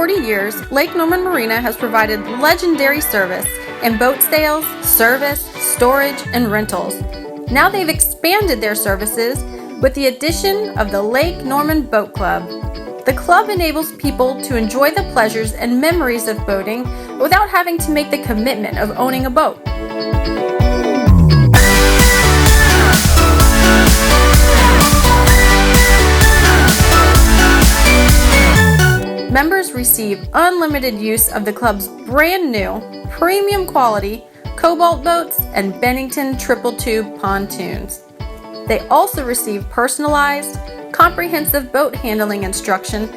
40 years, Lake Norman Marina has provided legendary service in boat sales, service, storage, and rentals. Now they've expanded their services with the addition of the Lake Norman Boat Club. The club enables people to enjoy the pleasures and memories of boating without having to make the commitment of owning a boat. Members receive unlimited use of the club's brand new, premium quality Cobalt boats and Bennington triple tube pontoons. They also receive personalized, comprehensive boat handling instruction